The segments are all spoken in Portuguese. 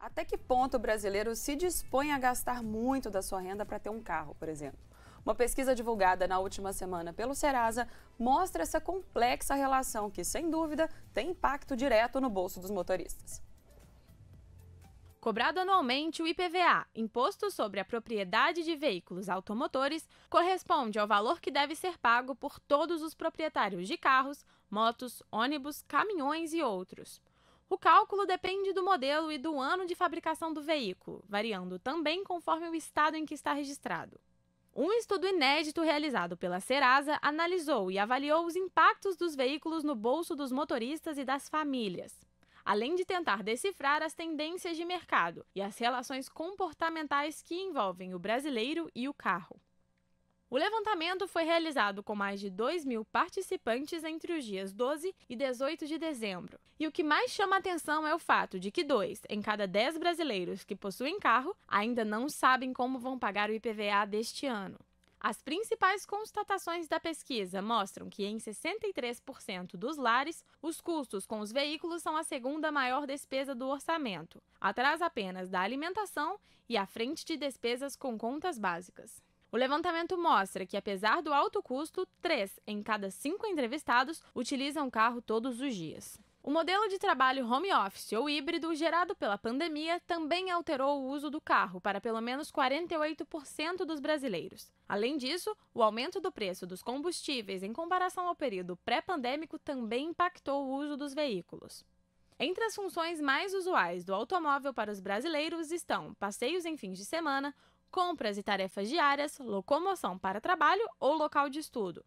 Até que ponto o brasileiro se dispõe a gastar muito da sua renda para ter um carro, por exemplo? Uma pesquisa divulgada na última semana pelo Serasa mostra essa complexa relação que, sem dúvida, tem impacto direto no bolso dos motoristas. Cobrado anualmente, o IPVA, Imposto sobre a Propriedade de Veículos Automotores, corresponde ao valor que deve ser pago por todos os proprietários de carros, motos, ônibus, caminhões e outros. O cálculo depende do modelo e do ano de fabricação do veículo, variando também conforme o estado em que está registrado. Um estudo inédito realizado pela Serasa analisou e avaliou os impactos dos veículos no bolso dos motoristas e das famílias, além de tentar decifrar as tendências de mercado e as relações comportamentais que envolvem o brasileiro e o carro. O levantamento foi realizado com mais de 2.000 participantes entre os dias 12 e 18 de dezembro. E o que mais chama a atenção é o fato de que 2 em cada 10 brasileiros que possuem carro ainda não sabem como vão pagar o IPVA deste ano. As principais constatações da pesquisa mostram que em 63% dos lares, os custos com os veículos são a segunda maior despesa do orçamento, atrás apenas da alimentação e à frente de despesas com contas básicas. O levantamento mostra que, apesar do alto custo, 3 em cada 5 entrevistados utilizam o carro todos os dias. O modelo de trabalho home office ou híbrido gerado pela pandemia também alterou o uso do carro para pelo menos 48% dos brasileiros. Além disso, o aumento do preço dos combustíveis em comparação ao período pré-pandêmico também impactou o uso dos veículos. Entre as funções mais usuais do automóvel para os brasileiros estão passeios em fins de semana, compras e tarefas diárias, locomoção para trabalho ou local de estudo.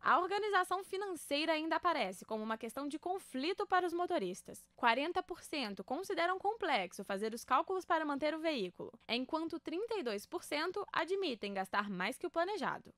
A organização financeira ainda aparece como uma questão de conflito para os motoristas. 40% consideram complexo fazer os cálculos para manter o veículo, enquanto 32% admitem gastar mais que o planejado.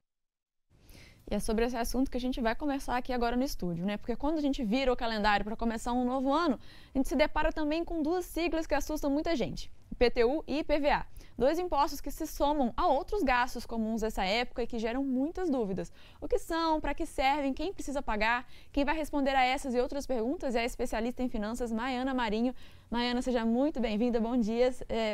E é sobre esse assunto que a gente vai conversar aqui agora no estúdio, né? Porque quando a gente vira o calendário para começar um novo ano, a gente se depara também com duas siglas que assustam muita gente: IPTU e IPVA. Dois impostos que se somam a outros gastos comuns dessa época e que geram muitas dúvidas. O que são, para que servem, quem precisa pagar? Quem vai responder a essas e outras perguntas é a especialista em finanças Maiana Marinho. Maiana, seja muito bem-vinda, bom dia.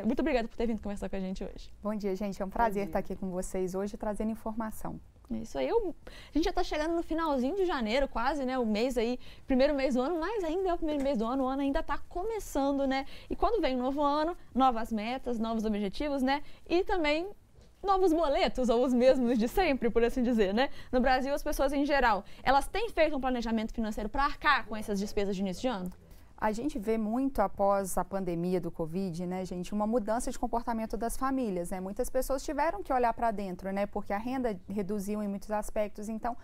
Muito obrigada por ter vindo conversar com a gente hoje. Bom dia, gente. É um prazer estar aqui com vocês hoje trazendo informação. É isso aí. A gente já está chegando no finalzinho de janeiro, quase, né? O mês aí, primeiro mês do ano, mas ainda é o primeiro mês do ano, o ano ainda está começando, né? E quando vem um novo ano, novas metas, novos objetivos, né? E também novos boletos, ou os mesmos de sempre, por assim dizer, né? No Brasil, as pessoas em geral, elas têm feito um planejamento financeiro para arcar com essas despesas de início de ano? A gente vê muito após a pandemia do Covid, né, gente, uma mudança de comportamento das famílias, né? Muitas pessoas tiveram que olhar para dentro, né, porque a renda reduziu em muitos aspectos. Então,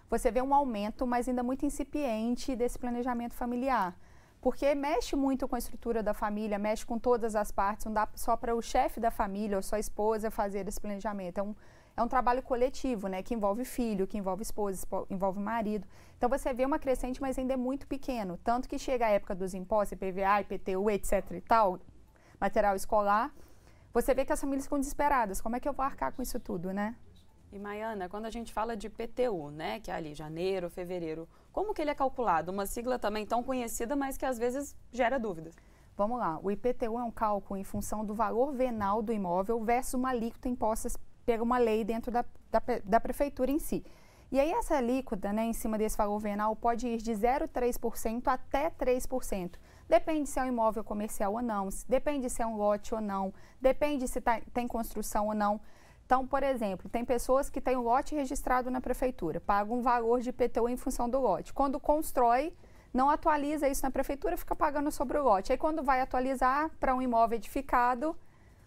você vê um aumento, mas ainda muito incipiente desse planejamento familiar. Porque mexe muito com a estrutura da família, mexe com todas as partes, não dá só para o chefe da família ou só a esposa fazer esse planejamento. É um trabalho coletivo, né, que envolve filho, que envolve esposa, envolve marido. Então, você vê uma crescente, mas ainda é muito pequeno. Tanto que chega a época dos impostos, IPVA, IPTU, etc. e tal, material escolar, você vê que as famílias ficam desesperadas. Como é que eu vou arcar com isso tudo, né? E, Maiana, quando a gente fala de IPTU, né, que é ali janeiro, fevereiro, como que ele é calculado? Uma sigla também tão conhecida, mas que às vezes gera dúvidas. Vamos lá. O IPTU é um cálculo em função do valor venal do imóvel versus uma alíquota imposta pela uma lei dentro da prefeitura em si. E aí essa alíquota, né, em cima desse valor venal pode ir de 0,3% até 3%. Depende se é um imóvel comercial ou não, depende se é um lote ou não, depende se tem construção ou não. Então, por exemplo, tem pessoas que têm um lote registrado na prefeitura, pagam um valor de IPTU em função do lote. Quando constrói, não atualiza isso na prefeitura, fica pagando sobre o lote. Aí quando vai atualizar para um imóvel edificado,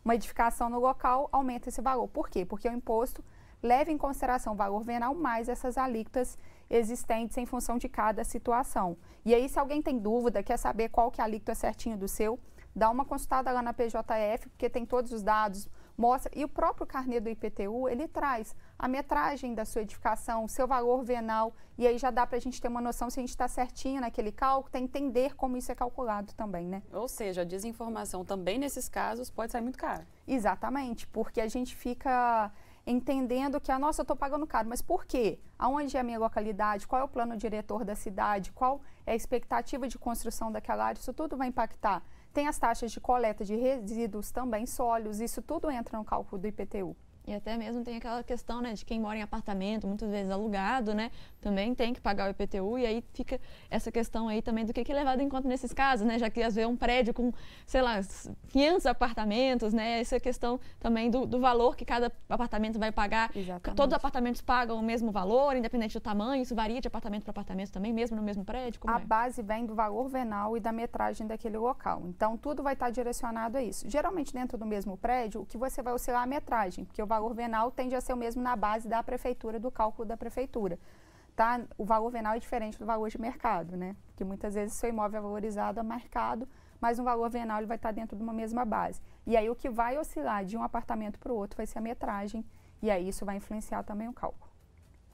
uma edificação no local, aumenta esse valor. Por quê? Porque o imposto leva em consideração o valor venal mais essas alíquotas existentes em função de cada situação. E aí, se alguém tem dúvida, quer saber qual que é a alíquota certinho do seu, dá uma consultada lá na PJF, porque tem todos os dados, mostra. E o próprio carnê do IPTU, ele traz a metragem da sua edificação, o seu valor venal, e aí já dá para a gente ter uma noção se a gente está certinho naquele cálculo, tem que entender como isso é calculado também, né? Ou seja, a desinformação também nesses casos pode sair muito caro. Exatamente, porque a gente fica entendendo que, nossa, eu estou pagando caro, mas por quê? Aonde é a minha localidade? Qual é o plano diretor da cidade? Qual é a expectativa de construção daquela área? Isso tudo vai impactar. Tem as taxas de coleta de resíduos também sólidos, isso tudo entra no cálculo do IPTU. E até mesmo tem aquela questão, né, de quem mora em apartamento, muitas vezes alugado, né, também tem que pagar o IPTU, e aí fica essa questão aí também do que é levado em conta nesses casos, né, já que às vezes é um prédio com, sei lá, 500 apartamentos, né, essa questão também do valor que cada apartamento vai pagar. Exatamente. Todos os apartamentos pagam o mesmo valor, independente do tamanho, isso varia de apartamento para apartamento também, mesmo no mesmo prédio? Como a base vem do valor venal e da metragem daquele local, então tudo vai estar direcionado a isso. Geralmente dentro do mesmo prédio, o que você vai oscilar é a metragem, porque o valor venal tende a ser o mesmo na base da prefeitura, do cálculo da prefeitura. Tá? O valor venal é diferente do valor de mercado, né? Porque muitas vezes seu imóvel é valorizado a mercado, mas o valor venal ele vai estar dentro de uma mesma base. E aí o que vai oscilar de um apartamento para o outro vai ser a metragem, e aí isso vai influenciar também o cálculo.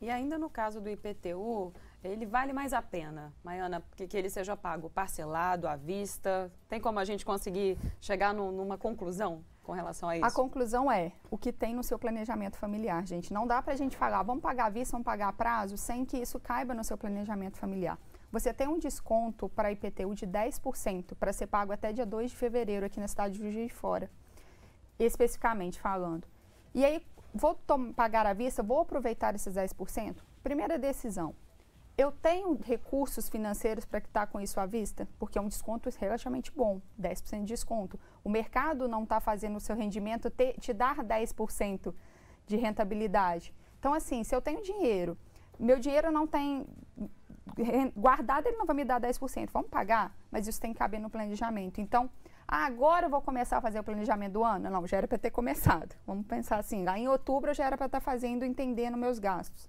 E ainda no caso do IPTU, ele vale mais a pena, Maiana, que ele seja pago parcelado, à vista? Tem como a gente conseguir chegar numa conclusão com relação a isso? A conclusão é o que tem no seu planejamento familiar, gente. Não dá pra gente falar, vamos pagar à vista, vamos pagar a prazo, sem que isso caiba no seu planejamento familiar. Você tem um desconto para IPTU de 10% para ser pago até dia 2 de fevereiro aqui na cidade de Juiz de Fora, especificamente falando. E aí, vou pagar à vista, vou aproveitar esses 10%? Primeira decisão. Eu tenho recursos financeiros para quitar com isso à vista? Porque é um desconto relativamente bom, 10% de desconto. O mercado não está fazendo o seu rendimento te dar 10% de rentabilidade. Então, assim, se eu tenho dinheiro, meu dinheiro não tem guardado, ele não vai me dar 10%. Vamos pagar? Mas isso tem que caber no planejamento. Então, agora eu vou começar a fazer o planejamento do ano? Não, já era para ter começado. Vamos pensar assim, lá em outubro eu já era para estar fazendo, entendendo meus gastos.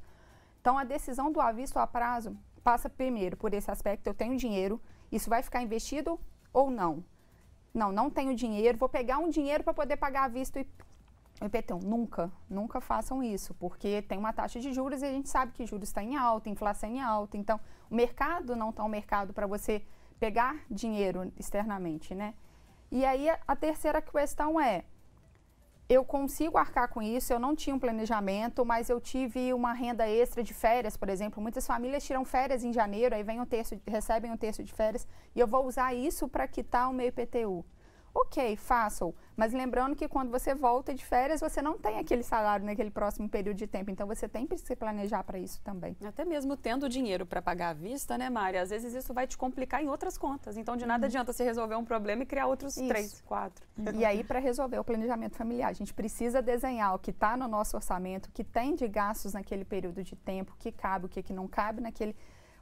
Então, a decisão do à vista ou a prazo passa primeiro por esse aspecto, eu tenho dinheiro, isso vai ficar investido ou não? Não, não tenho dinheiro, vou pegar um dinheiro para poder pagar à vista o IPTU. Nunca façam isso, porque tem uma taxa de juros e a gente sabe que juros está em alta, inflação em alta, então o mercado não está um mercado para você pegar dinheiro externamente, né? E aí a terceira questão é, eu consigo arcar com isso, eu não tinha um planejamento, mas eu tive uma renda extra de férias, por exemplo. Muitas famílias tiram férias em janeiro, aí recebem um terço de férias, e eu vou usar isso para quitar o meu IPTU. Ok, façam, mas lembrando que quando você volta de férias, você não tem aquele salário naquele próximo período de tempo, então você tem que se planejar para isso também. Até mesmo tendo dinheiro para pagar à vista, né, Mari? Às vezes isso vai te complicar em outras contas, então de nada adianta você resolver um problema e criar outros 3, 4. E aí, para resolver o planejamento familiar, a gente precisa desenhar o que está no nosso orçamento, o que tem de gastos naquele período de tempo, o que cabe, o que não cabe naquele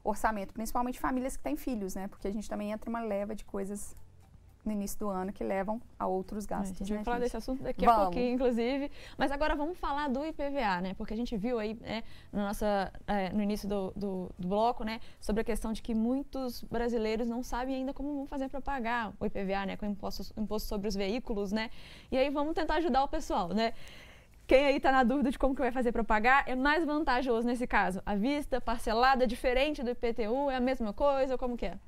orçamento, principalmente famílias que têm filhos, né? Porque a gente também entra uma leva de coisas no início do ano que levam a outros gastos. A gente vai falar desse assunto daqui a pouquinho, inclusive. Mas agora vamos falar do IPVA, né? Porque a gente viu aí, né, no início do bloco, né, sobre a questão de que muitos brasileiros não sabem ainda como vão fazer para pagar o IPVA, né, com o imposto sobre os veículos, né? E aí vamos tentar ajudar o pessoal, né? Quem aí está na dúvida de como que vai fazer para pagar, é mais vantajoso nesse caso? À vista, parcelada, diferente do IPTU, é a mesma coisa, como que é?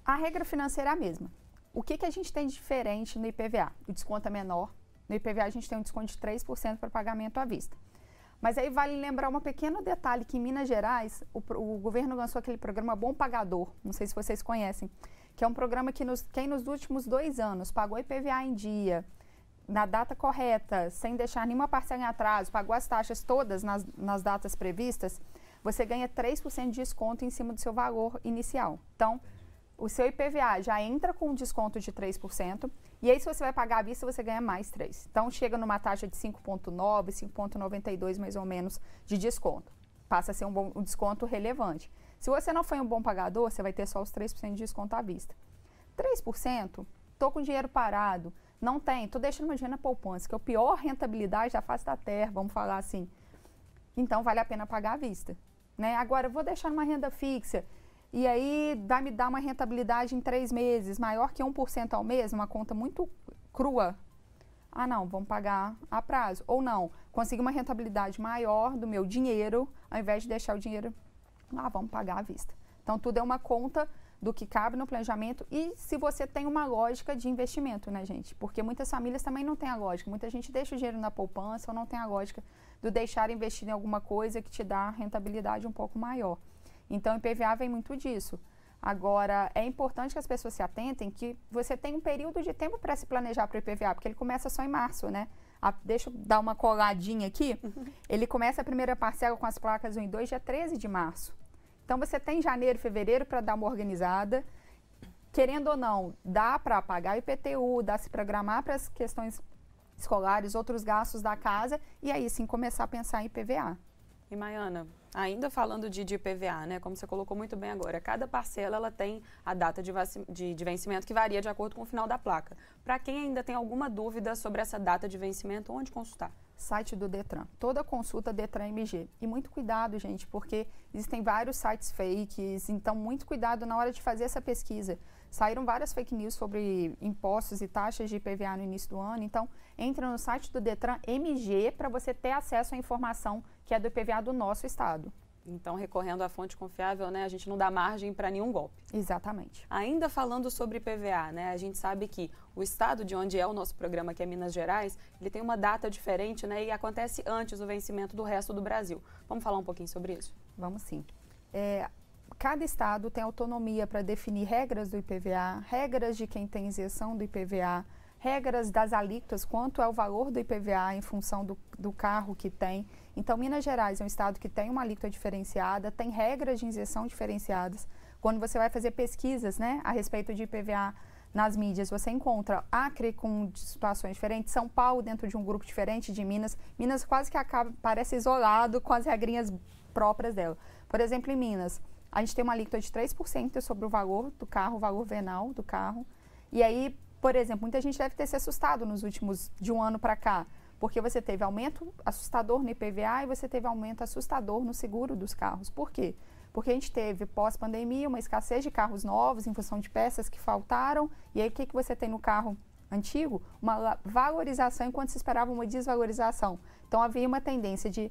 A regra financeira é a mesma. O que a gente tem de diferente no IPVA? O desconto é menor. No IPVA a gente tem um desconto de 3% para pagamento à vista. Mas aí vale lembrar um pequeno detalhe que em Minas Gerais o governo lançou aquele programa Bom Pagador, não sei se vocês conhecem, que é um programa que quem nos últimos 2 anos pagou IPVA em dia, na data correta, sem deixar nenhuma parcela em atraso, pagou as taxas todas nas datas previstas, você ganha 3% de desconto em cima do seu valor inicial. Então, o seu IPVA já entra com um desconto de 3%, e aí se você vai pagar à vista, você ganha mais 3%. Então, chega numa taxa de 5,9%, 5,92% mais ou menos de desconto. Passa a ser um desconto relevante. Se você não foi um bom pagador, você vai ter só os 3% de desconto à vista. 3%, estou com dinheiro parado, não tem, estou deixando meu dinheiro na poupança, que é a pior rentabilidade da face da terra, vamos falar assim. Então, vale a pena pagar à vista, né? Agora, eu vou deixar numa renda fixa, e aí me dá uma rentabilidade em 3 meses, maior que 1% ao mês, uma conta muito crua. Ah, não, vamos pagar a prazo. Ou não, conseguir uma rentabilidade maior do meu dinheiro, ao invés de deixar o dinheiro, vamos pagar à vista. Então, tudo é uma conta do que cabe no planejamento e se você tem uma lógica de investimento, né, gente? Porque muitas famílias também não têm a lógica. Muita gente deixa o dinheiro na poupança ou não tem a lógica do deixar investir em alguma coisa que te dá rentabilidade um pouco maior. Então, o IPVA vem muito disso. Agora, é importante que as pessoas se atentem que você tem um período de tempo para se planejar para o IPVA, porque ele começa só em março, né? Deixa eu dar uma coladinha aqui. Ele começa a primeira parcela com as placas 1 e 2, dia 13 de março. Então, você tem janeiro e fevereiro para dar uma organizada. Querendo ou não, dá para pagar IPTU, dá se programar para as questões escolares, outros gastos da casa, e aí sim começar a pensar em IPVA. E Maiana, ainda falando de IPVA, né, como você colocou muito bem agora, cada parcela ela tem a data de vencimento que varia de acordo com o final da placa. Para quem ainda tem alguma dúvida sobre essa data de vencimento, onde consultar? Site do Detran. Toda consulta Detran MG. E muito cuidado, gente, porque existem vários sites fakes, então muito cuidado na hora de fazer essa pesquisa. Saíram várias fake news sobre impostos e taxas de IPVA no início do ano, então entra no site do Detran MG para você ter acesso à informação que é do IPVA do nosso estado. Então, recorrendo à fonte confiável, né, a gente não dá margem para nenhum golpe. Exatamente. Ainda falando sobre IPVA, né, a gente sabe que o estado de onde é o nosso programa, que é Minas Gerais, ele tem uma data diferente, né, e acontece antes do vencimento do resto do Brasil. Vamos falar um pouquinho sobre isso? Vamos sim. Cada estado tem autonomia para definir regras do IPVA, regras de quem tem isenção do IPVA, regras das alíquotas, quanto é o valor do IPVA em função do carro que tem. Então, Minas Gerais é um estado que tem uma alíquota diferenciada, tem regras de isenção diferenciadas. Quando você vai fazer pesquisas, né, a respeito de IPVA nas mídias, você encontra Acre com situações diferentes, São Paulo dentro de um grupo diferente de Minas. Minas quase que parece isolado com as regrinhas próprias dela. Por exemplo, em Minas, a gente tem uma alíquota de 3% sobre o valor do carro, o valor venal do carro. E aí, por exemplo, muita gente deve ter se assustado nos últimos, de um ano para cá, porque você teve aumento assustador no IPVA e você teve aumento assustador no seguro dos carros. Por quê? Porque a gente teve, pós-pandemia, uma escassez de carros novos em função de peças que faltaram. E aí, o que você tem no carro antigo? Uma valorização enquanto se esperava uma desvalorização. Então, havia uma tendência de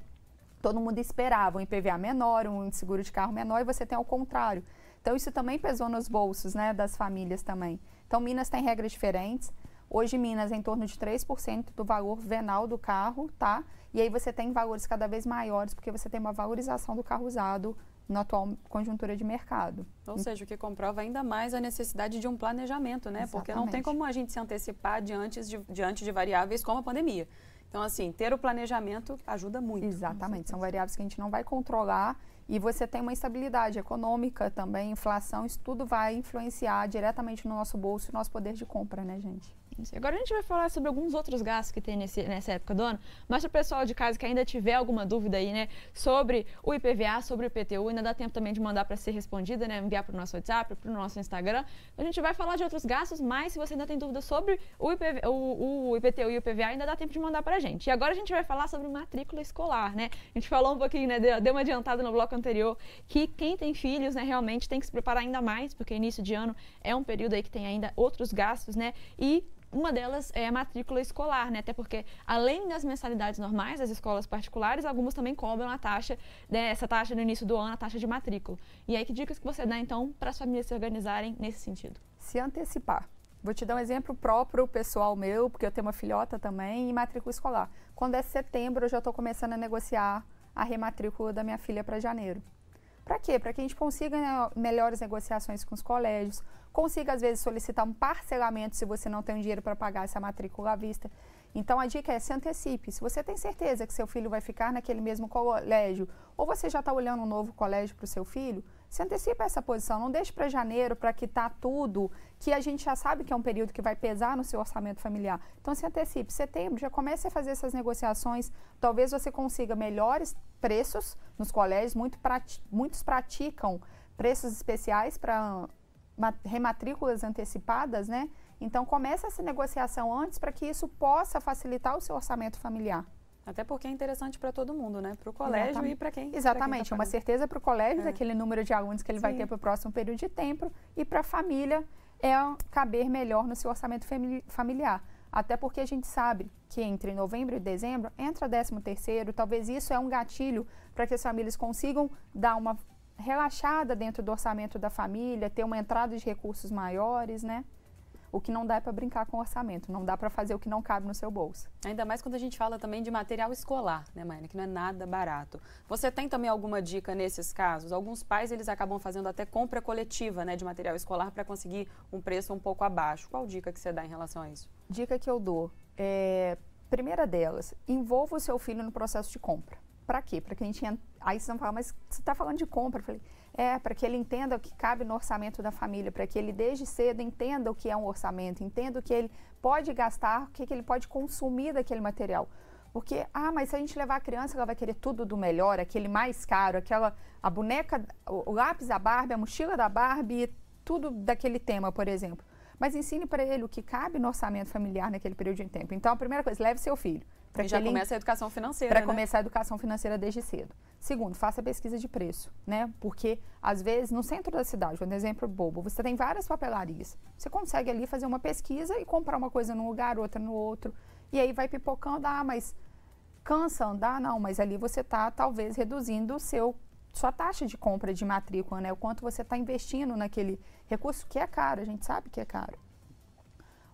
todo mundo esperava um IPVA menor, um seguro de carro menor, e você tem ao contrário. Então, isso também pesou nos bolsos, né, das famílias também. Então, Minas tem regras diferentes. Hoje, Minas é em torno de 3% do valor venal do carro, tá? E aí você tem valores cada vez maiores, porque você tem uma valorização do carro usado na atual conjuntura de mercado. Ou seja, o que comprova ainda mais a necessidade de um planejamento, né? Exatamente. Porque não tem como a gente se antecipar diante de variáveis como a pandemia. Então, assim, ter o planejamento ajuda muito. Exatamente, são variáveis que a gente não vai controlar e você tem uma instabilidade econômica também, inflação, isso tudo vai influenciar diretamente no nosso bolso e no nosso poder de compra, né, gente? Agora a gente vai falar sobre alguns outros gastos que tem nessa época do ano, mas para o pessoal de casa que ainda tiver alguma dúvida aí, né, sobre o IPVA, sobre o IPTU, ainda dá tempo também de mandar para ser respondida, né, enviar para o nosso WhatsApp, para o nosso Instagram. A gente vai falar de outros gastos, mas se você ainda tem dúvida sobre o IPTU e o IPVA, ainda dá tempo de mandar para a gente. E agora a gente vai falar sobre matrícula escolar, né? A gente falou um pouquinho, né, deu uma adiantada no bloco anterior, que quem tem filhos, né, realmente tem que se preparar ainda mais, porque início de ano é um período aí que tem ainda outros gastos, né, e uma delas é a matrícula escolar, né? Até porque, além das mensalidades normais das escolas particulares, algumas também cobram a taxa, né, essa taxa no início do ano, a taxa de matrícula. E aí, que dicas que você dá, então, para as famílias se organizarem nesse sentido? Se antecipar. Vou te dar um exemplo próprio, pessoal meu, porque eu tenho uma filhota também, em matrícula escolar. Quando é setembro, eu já estou começando a negociar a rematrícula da minha filha para janeiro. Para quê? Para que a gente consiga, né, melhores negociações com os colégios, consiga, às vezes, solicitar um parcelamento se você não tem dinheiro para pagar essa matrícula à vista. Então, a dica é se antecipe. Se você tem certeza que seu filho vai ficar naquele mesmo colégio, ou você já está olhando um novo colégio para o seu filho, se antecipe essa posição. Não deixe para janeiro para quitar tudo, que a gente já sabe que é um período que vai pesar no seu orçamento familiar. Então, se antecipe. Setembro, já comece a fazer essas negociações. Talvez você consiga melhores preços nos colégios. Muitos praticam preços especiais para rematrículas antecipadas, né? Então, comece essa negociação antes para que isso possa facilitar o seu orçamento familiar. Até porque é interessante para todo mundo, né? Para o colégio. Exatamente. E para quem. Exatamente, uma certeza para o colégio, daquele número de alunos que ele vai ter para o próximo período de tempo, e para a família é caber melhor no seu orçamento familiar. Até porque a gente sabe que entre novembro e dezembro entra 13º, talvez isso é um gatilho para que as famílias consigam dar uma relaxada dentro do orçamento da família, ter uma entrada de recursos maiores, né? O que não dá é para brincar com o orçamento, não dá para fazer o que não cabe no seu bolso. Ainda mais quando a gente fala também de material escolar, né, Maiane, que não é nada barato. Você tem também alguma dica nesses casos? Alguns pais, eles acabam fazendo até compra coletiva, né, de material escolar para conseguir um preço um pouco abaixo. Qual dica que você dá em relação a isso? Dica que eu dou, primeira delas, envolva o seu filho no processo de compra. Para quê? Para que a gente... Aí vocês vão falar, mas você está falando de compra? Eu falei, para que ele entenda o que cabe no orçamento da família, para que ele desde cedo entenda o que é um orçamento, entenda o que ele pode gastar, o que ele pode consumir daquele material. Porque, mas se a gente levar a criança, ela vai querer tudo do melhor, aquele mais caro, a boneca, o lápis da Barbie, a mochila da Barbie, tudo daquele tema, por exemplo. Mas ensine para ele o que cabe no orçamento familiar naquele período de tempo. Então, a primeira coisa, leve seu filho. E já começa a educação financeira, para começar a educação financeira desde cedo. Segundo, faça pesquisa de preço, né? Porque, às vezes, no centro da cidade, um exemplo bobo, você tem várias papelarias. Você consegue ali fazer uma pesquisa e comprar uma coisa num lugar, outra no outro. E aí vai pipocando, mas cansa andar? Não, mas ali você está, talvez, reduzindo sua taxa de compra de matrícula, né? O quanto você está investindo naquele recurso que é caro, a gente sabe que é caro.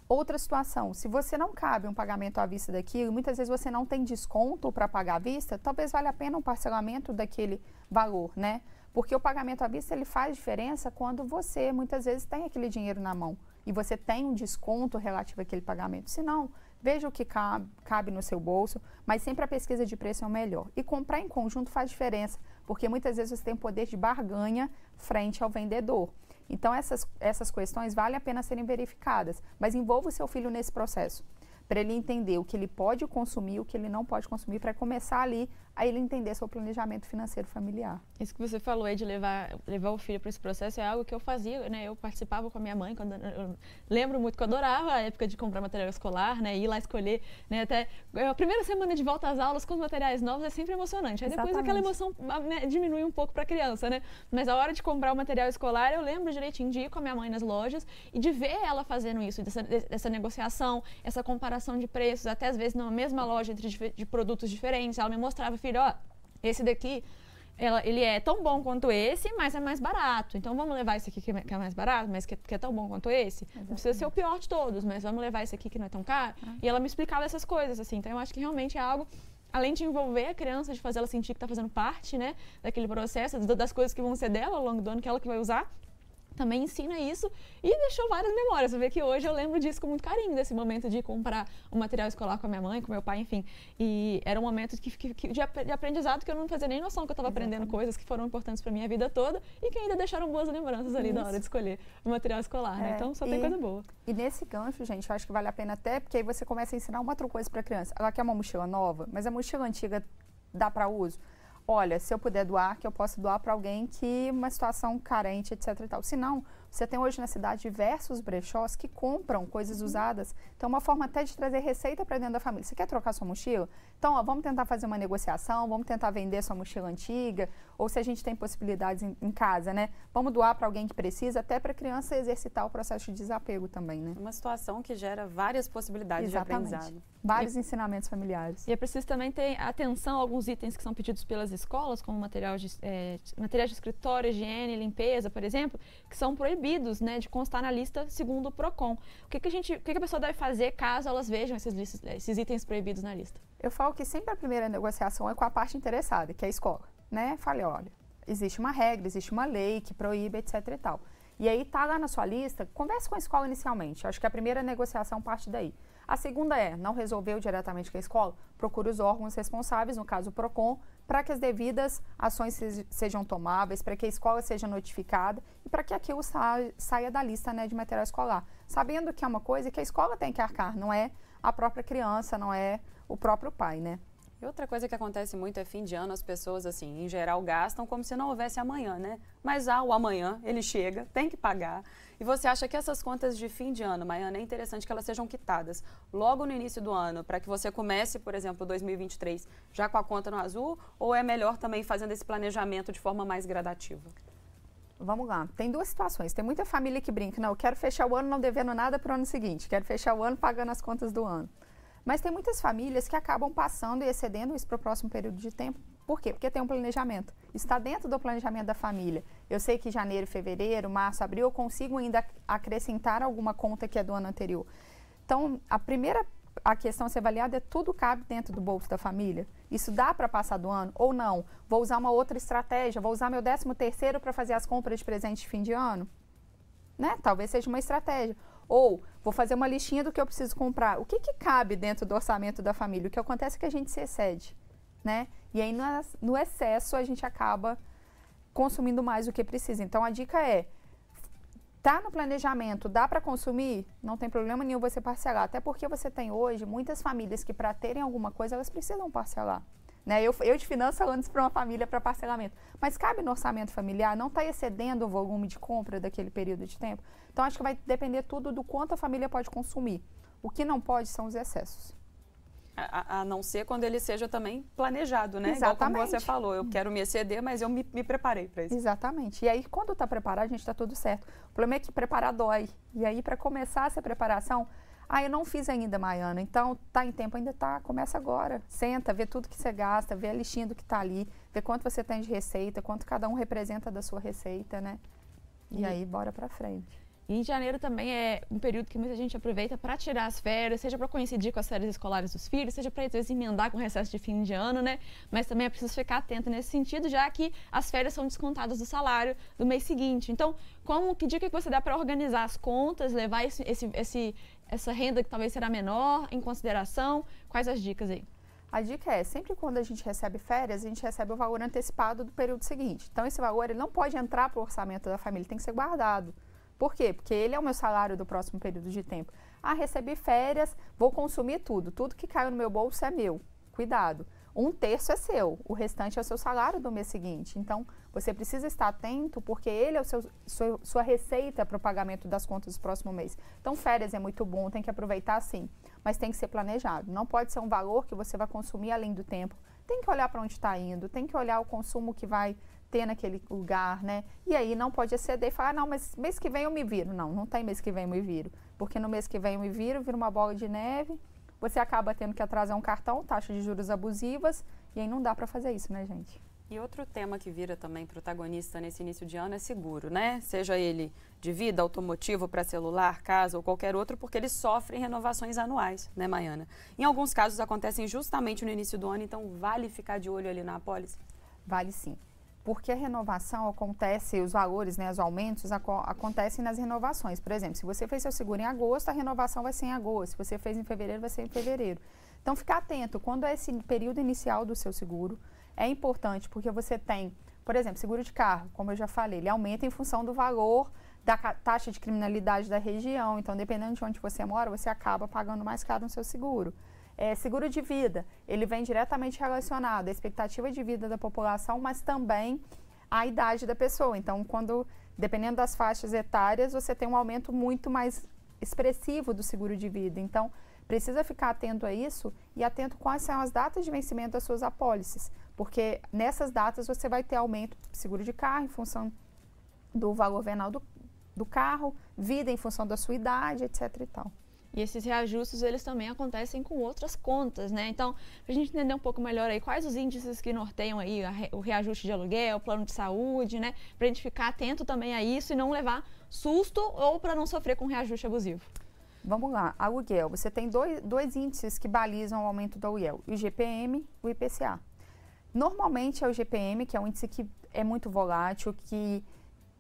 Outra situação, se você não cabe um pagamento à vista daquilo, muitas vezes você não tem desconto para pagar à vista, talvez valha a pena um parcelamento daquele valor, né? Porque o pagamento à vista, ele faz diferença quando você, muitas vezes, tem aquele dinheiro na mão e você tem um desconto relativo àquele pagamento. Se não, veja o que cabe no seu bolso, mas sempre a pesquisa de preço é o melhor. E comprar em conjunto faz diferença, porque muitas vezes você tem poder de barganha frente ao vendedor. Então, essas questões valem a pena serem verificadas, mas envolva o seu filho nesse processo, para ele entender o que ele pode consumir, o que ele não pode consumir, para começar ali a ele entender seu planejamento financeiro familiar. Isso que você falou aí de levar o filho para esse processo é algo que eu fazia, né? Eu participava com a minha mãe, eu lembro muito que eu adorava a época de comprar material escolar, né? Ir lá escolher, né? Até a primeira semana de volta às aulas com os materiais novos é sempre emocionante. Aí depois aquela emoção, né, diminui um pouco para a criança, né? Mas a hora de comprar o material escolar, eu lembro direitinho de ir com a minha mãe nas lojas e de ver ela fazendo isso, dessa negociação, essa comparação de preços, até às vezes numa mesma loja de produtos diferentes. Ela me mostrava, filho, esse daqui, ele é tão bom quanto esse, mas é mais barato. Então, vamos levar esse aqui que é mais barato, mas que é tão bom quanto esse. Exatamente. Não precisa ser o pior de todos, mas vamos levar esse aqui que não é tão caro. E ela me explicava essas coisas, assim. Então, eu acho que realmente é algo, além de envolver a criança, de fazer ela sentir que está fazendo parte, né, daquele processo, das coisas que vão ser dela ao longo do ano, que ela que vai usar, também ensina isso e deixou várias memórias. Você vê que hoje eu lembro disso com muito carinho, desse momento de comprar um material escolar com a minha mãe, com meu pai, enfim. E era um momento de aprendizado que eu não fazia nem noção que eu estava aprendendo coisas que foram importantes para minha vida toda e que ainda deixaram boas lembranças ali na hora de escolher o material escolar, né? Então só tem coisa boa. E nesse gancho, gente, eu acho que vale a pena até, porque aí você começa a ensinar uma outra coisa para a criança. Ela quer uma mochila nova, mas a mochila antiga dá para uso? Olha, se eu puder doar, que eu posso doar para alguém que uma situação carente, etc e tal. Se não, você tem hoje na cidade diversos brechós que compram coisas usadas. Então, uma forma até de trazer receita para dentro da família. Você quer trocar sua mochila? Então, vamos tentar fazer uma negociação, vamos tentar vender sua mochila antiga, ou se a gente tem possibilidades em casa, né? Vamos doar para alguém que precisa, até para a criança exercitar o processo de desapego também, né? Uma situação que gera várias possibilidades de aprendizado. Vários ensinamentos familiares. E é preciso também ter atenção a alguns itens que são pedidos pelas escolas, como materiais de escritório, higiene, limpeza, por exemplo, que são proibidos, né, de constar na lista segundo o PROCON. O que a pessoa deve fazer caso elas vejam esses itens proibidos na lista? Eu falo que sempre a primeira negociação é com a parte interessada, que é a escola, né? Falei, olha, existe uma regra, existe uma lei que proíbe, etc e tal. E aí tá lá na sua lista, converse com a escola inicialmente. Acho que a primeira negociação parte daí. A segunda não resolveu diretamente com a escola, procure os órgãos responsáveis, no caso o PROCON, para que as devidas ações sejam tomáveis, para que a escola seja notificada e para que aquilo saia da lista, né, de material escolar. Sabendo que é uma coisa que a escola tem que arcar, não é a própria criança, não é o próprio pai, né? E outra coisa que acontece muito é fim de ano, as pessoas, assim, em geral, gastam como se não houvesse amanhã, né? Mas o amanhã, ele chega, tem que pagar. E você acha que essas contas de fim de ano, Maiane, é interessante que elas sejam quitadas logo no início do ano, para que você comece, por exemplo, 2023 já com a conta no azul, ou é melhor também fazendo esse planejamento de forma mais gradativa? Vamos lá, tem duas situações. Tem muita família que brinca, não, eu quero fechar o ano não devendo nada para o ano seguinte, quero fechar o ano pagando as contas do ano. Mas tem muitas famílias que acabam passando e excedendo isso para o próximo período de tempo. Por quê? Porque tem um planejamento. Está dentro do planejamento da família. eu sei que janeiro, fevereiro, março, abril, eu consigo ainda acrescentar alguma conta que é do ano anterior. Então, a questão a ser avaliada é tudo cabe dentro do bolso da família? Isso dá para passar do ano ou não? Vou usar uma outra estratégia, vou usar meu 13º para fazer as compras de presente de fim de ano? Né? Talvez seja uma estratégia. Ou vou fazer uma listinha do que eu preciso comprar. O que cabe dentro do orçamento da família? O que acontece é que a gente se excede, né? E aí no excesso a gente acaba consumindo mais do que precisa. Então a dica é, tá no planejamento, dá para consumir? Não tem problema nenhum você parcelar. Até porque você tem hoje muitas famílias que para terem alguma coisa elas precisam parcelar. Né? Eu de finanças antes para uma família para parcelamento. Mas cabe no orçamento familiar? Não está excedendo o volume de compra daquele período de tempo? Então, acho que vai depender tudo do quanto a família pode consumir. O que não pode são os excessos. A não ser quando ele seja também planejado, né? Exatamente. Igual como você falou, eu quero me exceder, mas eu me preparei para isso. Exatamente. E aí, quando está preparado, a gente está tudo certo. O problema é que preparar dói. E aí, para começar essa preparação... eu não fiz ainda, Maiana, então tá em tempo, ainda tá, começa agora. Senta, vê tudo que você gasta, vê a listinha do que tá ali, vê quanto você tem de receita, quanto cada um representa da sua receita, né? E aí, bora pra frente. E em janeiro também é um período que muita gente aproveita para tirar as férias, seja para coincidir com as férias escolares dos filhos, seja para, às vezes, emendar com o recesso de fim de ano, né? Mas também é preciso ficar atento nesse sentido, já que as férias são descontadas do salário do mês seguinte. Então, que dica que você dá para organizar as contas, levar essa renda que talvez será menor em consideração? Quais as dicas aí? A dica é, sempre quando a gente recebe férias, a gente recebe o valor antecipado do período seguinte. Então, esse valor ele não pode entrar para o orçamento da família, tem que ser guardado. Por quê? Porque ele é o meu salário do próximo período de tempo. Recebi férias, vou consumir tudo. Tudo que caiu no meu bolso é meu. Cuidado. 1/3 é seu, o restante é o seu salário do mês seguinte. Então, você precisa estar atento, porque ele é sua receita para o pagamento das contas do próximo mês. Então, férias é muito bom, tem que aproveitar sim, mas tem que ser planejado. Não pode ser um valor que você vai consumir além do tempo. Tem que olhar para onde está indo, tem que olhar o consumo que vai ter naquele lugar, né? E aí não pode exceder e falar, não, mas mês que vem eu me viro. Não, não tem mês que vem eu me viro. Porque no mês que vem eu me viro, vira uma bola de neve, você acaba tendo que atrasar um cartão, taxa de juros abusivas, e aí não dá para fazer isso, né, gente? E outro tema que vira também protagonista nesse início de ano é seguro, né? Seja ele de vida, automotivo, para celular, casa ou qualquer outro, porque eles sofrem renovações anuais, né, Maiana? Em alguns casos acontecem justamente no início do ano, então vale ficar de olho ali na apólice? Vale sim. Porque a renovação acontece, os valores, né, os aumentos acontecem nas renovações. Por exemplo, se você fez seu seguro em agosto, a renovação vai ser em agosto. Se você fez em fevereiro, vai ser em fevereiro. Então, ficar atento. Quando é esse período inicial do seu seguro, é importante porque você tem, por exemplo, seguro de carro, como eu já falei, ele aumenta em função do valor da taxa de criminalidade da região. Então, dependendo de onde você mora, você acaba pagando mais caro no seu seguro. Seguro de vida, ele vem diretamente relacionado à expectativa de vida da população, mas também à idade da pessoa. Então, dependendo das faixas etárias, você tem um aumento muito mais expressivo do seguro de vida. Então, precisa ficar atento a isso e atento quais são as datas de vencimento das suas apólices, porque nessas datas você vai ter aumento do seguro de carro em função do valor venal do carro, vida em função da sua idade, etc. e tal. E esses reajustes, eles também acontecem com outras contas, né? Então, para a gente entender um pouco melhor aí, quais os índices que norteiam aí o reajuste de aluguel, o plano de saúde, né? Para a gente ficar atento também a isso e não levar susto ou para não sofrer com reajuste abusivo. Vamos lá, aluguel. Você tem dois índices que balizam o aumento do aluguel, o IGPM e o IPCA. Normalmente é o IGPM, que é um índice que é muito volátil, que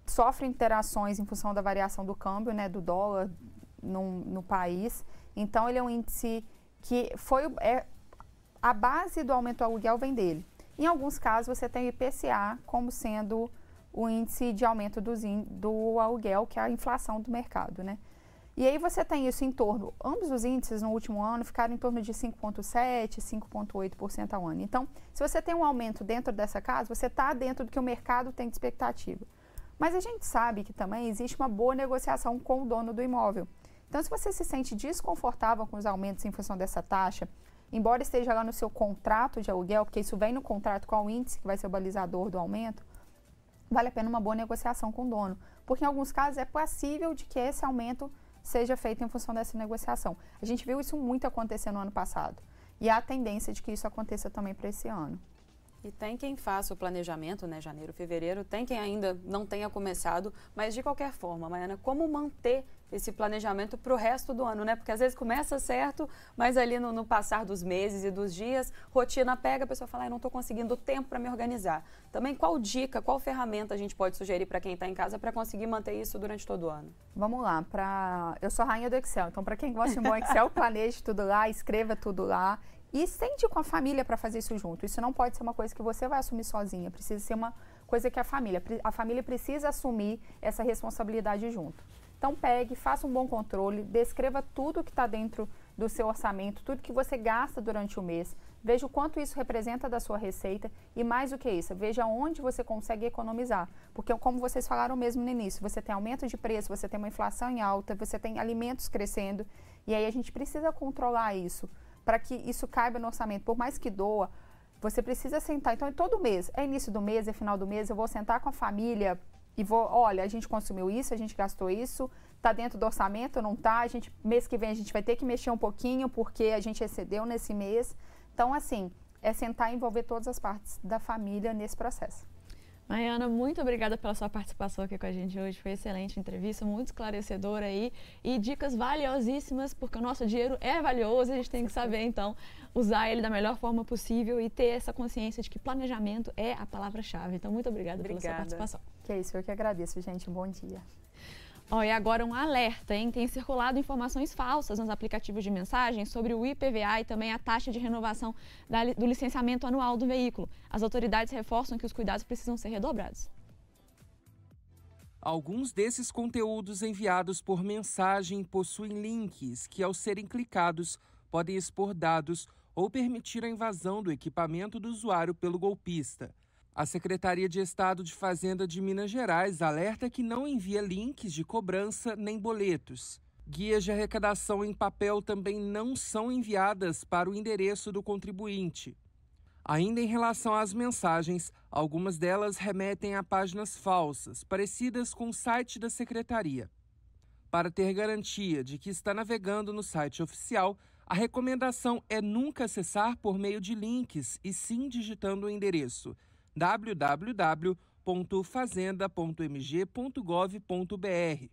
sofre interações em função da variação do câmbio, né, do dólar, no país. Então, ele é um índice que a base do aumento do aluguel vem dele. Em alguns casos, você tem o IPCA como sendo o índice de aumento do aluguel, que é a inflação do mercado, né? E aí você tem isso em torno, ambos os índices no último ano ficaram em torno de 5,7%, 5,8% ao ano. Então, se você tem um aumento dentro dessa casa, você está dentro do que o mercado tem de expectativa. Mas a gente sabe que também existe uma boa negociação com o dono do imóvel. Então, se você se sente desconfortável com os aumentos em função dessa taxa, embora esteja lá no seu contrato de aluguel, porque isso vem no contrato com o índice que vai ser o balizador do aumento, vale a pena uma boa negociação com o dono. Porque em alguns casos é passível de que esse aumento seja feito em função dessa negociação. A gente viu isso muito acontecer no ano passado. E há a tendência de que isso aconteça também para esse ano. E tem quem faça o planejamento, né, janeiro, fevereiro, tem quem ainda não tenha começado, mas de qualquer forma, Maiana, como manter esse planejamento para o resto do ano, né? Porque às vezes começa certo, mas ali no passar dos meses e dos dias, rotina pega, a pessoa fala, não estou conseguindo tempo para me organizar. Também qual dica, qual ferramenta a gente pode sugerir para quem está em casa para conseguir manter isso durante todo o ano? Vamos lá, eu sou rainha do Excel, então para quem gosta de um bom Excel, planeje tudo lá, escreva tudo lá. E sente com a família para fazer isso junto. Isso não pode ser uma coisa que você vai assumir sozinha. Precisa ser uma coisa que a família precisa assumir essa responsabilidade junto. Então pegue, faça um bom controle, descreva tudo que está dentro do seu orçamento, tudo que você gasta durante o mês. Veja o quanto isso representa da sua receita e mais do que isso, veja onde você consegue economizar. Porque como vocês falaram mesmo no início, você tem aumento de preço, você tem uma inflação em alta, você tem alimentos crescendo e aí a gente precisa controlar isso. Para que isso caiba no orçamento, por mais que doa, você precisa sentar. Então, todo mês, é início do mês, é final do mês, eu vou sentar com a família e olha, a gente consumiu isso, a gente gastou isso, está dentro do orçamento, não está? Mês que vem a gente vai ter que mexer um pouquinho porque a gente excedeu nesse mês. Então, assim, é sentar e envolver todas as partes da família nesse processo. Maiana, muito obrigada pela sua participação aqui com a gente hoje. Foi excelente entrevista, muito esclarecedora aí e dicas valiosíssimas, porque o nosso dinheiro é valioso e a gente tem que saber, então, usar ele da melhor forma possível e ter essa consciência de que planejamento é a palavra-chave. Então, muito obrigada pela sua participação. Que é isso, eu que agradeço, gente. Um bom dia. E agora um alerta, hein? Tem circulado informações falsas nos aplicativos de mensagem sobre o IPVA e também a taxa de renovação do licenciamento anual do veículo. As autoridades reforçam que os cuidados precisam ser redobrados. Alguns desses conteúdos enviados por mensagem possuem links que, ao serem clicados, podem expor dados ou permitir a invasão do equipamento do usuário pelo golpista. A Secretaria de Estado de Fazenda de Minas Gerais alerta que não envia links de cobrança nem boletos. Guias de arrecadação em papel também não são enviadas para o endereço do contribuinte. Ainda em relação às mensagens, algumas delas remetem a páginas falsas, parecidas com o site da Secretaria. Para ter garantia de que está navegando no site oficial, a recomendação é nunca acessar por meio de links e sim digitando o endereço www.fazenda.mg.gov.br.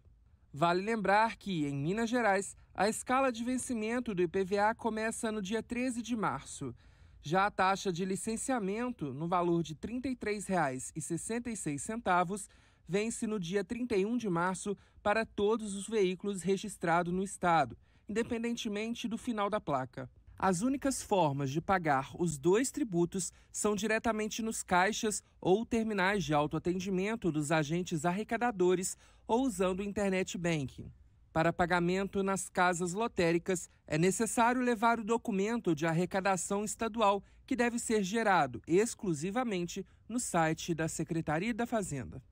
Vale lembrar que, em Minas Gerais, a escala de vencimento do IPVA começa no dia 13 de março. Já a taxa de licenciamento, no valor de R$ 33,66, vence no dia 31 de março para todos os veículos registrados no estado, independentemente do final da placa. As únicas formas de pagar os dois tributos são diretamente nos caixas ou terminais de autoatendimento dos agentes arrecadadores ou usando o Internet Banking. Para pagamento nas casas lotéricas, é necessário levar o documento de arrecadação estadual, que deve ser gerado exclusivamente no site da Secretaria da Fazenda.